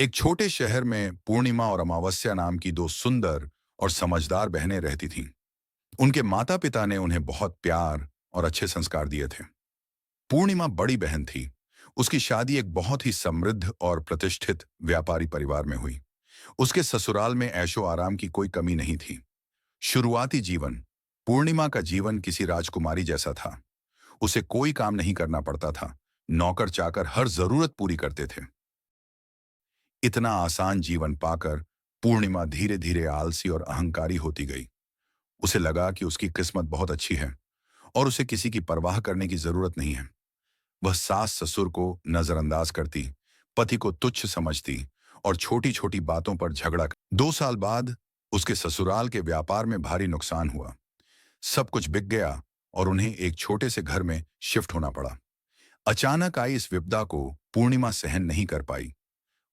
एक छोटे शहर में पूर्णिमा और अमावस्या नाम की दो सुंदर और समझदार बहनें रहती थीं। उनके माता पिता ने उन्हें बहुत प्यार और अच्छे संस्कार दिए थे। पूर्णिमा बड़ी बहन थी। उसकी शादी एक बहुत ही समृद्ध और प्रतिष्ठित व्यापारी परिवार में हुई। उसके ससुराल में ऐशो आराम की कोई कमी नहीं थी। शुरुआती जीवन। पूर्णिमा का जीवन किसी राजकुमारी जैसा था। उसे कोई काम नहीं करना पड़ता था। नौकर चाकर हर जरूरत पूरी करते थे। इतना आसान जीवन पाकर पूर्णिमा धीरे धीरे आलसी और अहंकारी होती गई। उसे लगा कि उसकी किस्मत बहुत अच्छी है और उसे किसी की परवाह करने की जरूरत नहीं है। वह सास ससुर को नजरअंदाज करती, पति को तुच्छ समझती और छोटी छोटी बातों पर झगड़ा 2 साल बाद उसके ससुराल के व्यापार में भारी नुकसान हुआ। सब कुछ बिक गया और उन्हें एक छोटे से घर में शिफ्ट होना पड़ा। अचानक आई इस विपदा को पूर्णिमा सहन नहीं कर पाई।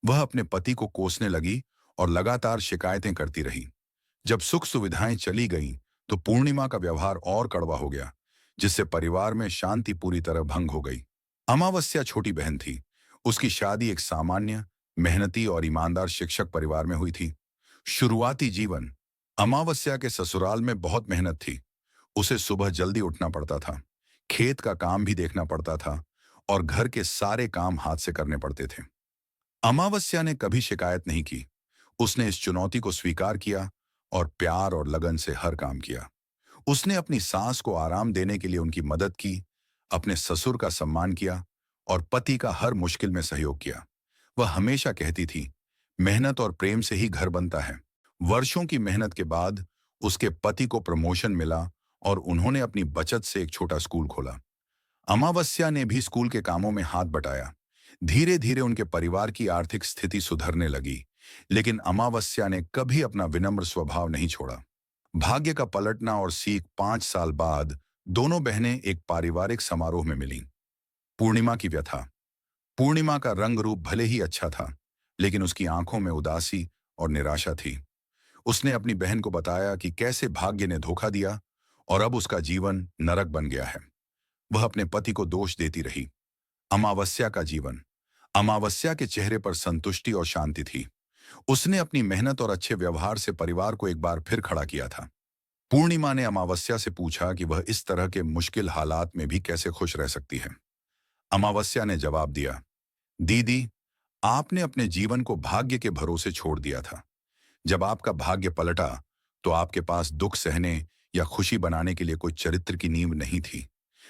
वह अपने पति को कोसने लगी और लगातार शिकायतें करती रही। जब सुख सुविधाएं चली गईं, तो पूर्णिमा का व्यवहार और कड़वा हो गया, जिससे परिवार में शांति पूरी तरह भंग हो गई। अमावस्या छोटी बहन थी। उसकी शादी एक सामान्य, मेहनती और ईमानदार शिक्षक परिवार में हुई थी। शुरुआती जीवन। अमावस्या के ससुराल में बहुत मेहनत थी। उसे सुबह जल्दी उठना पड़ता था, खेत का काम भी देखना पड़ता था और घर के सारे काम हाथ से करने पड़ते थे। अमावस्या ने कभी शिकायत नहीं की। उसने इस चुनौती को स्वीकार किया और प्यार और लगन से हर काम किया। उसने अपनी सास को आराम देने के लिए उनकी मदद की, अपने ससुर का सम्मान किया और पति का हर मुश्किल में सहयोग किया। वह हमेशा कहती थी, मेहनत और प्रेम से ही घर बनता है। वर्षों की मेहनत के बाद उसके पति को प्रमोशन मिला और उन्होंने अपनी बचत से एक छोटा स्कूल खोला। अमावस्या ने भी स्कूल के कामों में हाथ बटाया। धीरे धीरे उनके परिवार की आर्थिक स्थिति सुधरने लगी, लेकिन अमावस्या ने कभी अपना विनम्र स्वभाव नहीं छोड़ा। भाग्य का पलटना और सीख। 5 साल बाद दोनों बहनें एक पारिवारिक समारोह में मिलीं। पूर्णिमा की व्यथा। पूर्णिमा का रंग रूप भले ही अच्छा था, लेकिन उसकी आंखों में उदासी और निराशा थी। उसने अपनी बहन को बताया कि कैसे भाग्य ने धोखा दिया और अब उसका जीवन नरक बन गया है। वह अपने पति को दोष देती रही। अमावस्या का जीवन। अमावस्या के चेहरे पर संतुष्टि और शांति थी। उसने अपनी मेहनत और अच्छे व्यवहार से परिवार को एक बार फिर खड़ा किया था। पूर्णिमा ने अमावस्या से पूछा कि वह इस तरह के मुश्किल हालात में भी कैसे खुश रह सकती है। अमावस्या ने जवाब दिया, दीदी, आपने अपने जीवन को भाग्य के भरोसे छोड़ दिया था। जब आपका भाग्य पलटा, तो आपके पास दुख सहने या खुशी बनाने के लिए कोई चरित्र की नींव नहीं थी।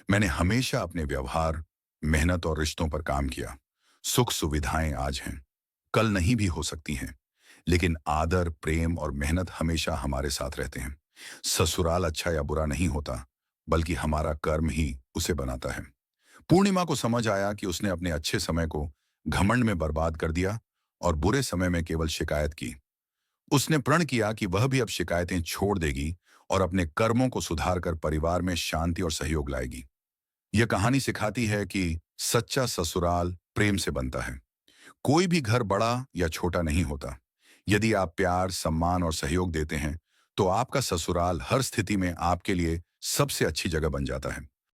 मैंने हमेशा अपने व्यवहार, मेहनत और रिश्तों पर काम किया। सुख सुविधाएं आज हैं, कल नहीं भी हो सकती हैं, लेकिन आदर, प्रेम और मेहनत हमेशा हमारे साथ रहते हैं। ससुराल अच्छा या बुरा नहीं होता, बल्कि हमारा कर्म ही उसे बनाता है। पूर्णिमा को समझ आया कि उसने अपने अच्छे समय को घमंड में बर्बाद कर दिया और बुरे समय में केवल शिकायत की। उसने प्रण किया कि वह भी अब शिकायतें छोड़ देगी और अपने कर्मों को सुधारकर परिवार में शांति और सहयोग लाएगी। यह कहानी सिखाती है कि सच्चा ससुराल प्रेम से बनता है। कोई भी घर बड़ा या छोटा नहीं होता। यदि आप प्यार, सम्मान और सहयोग देते हैं, तो आपका ससुराल हर स्थिति में आपके लिए सबसे अच्छी जगह बन जाता है।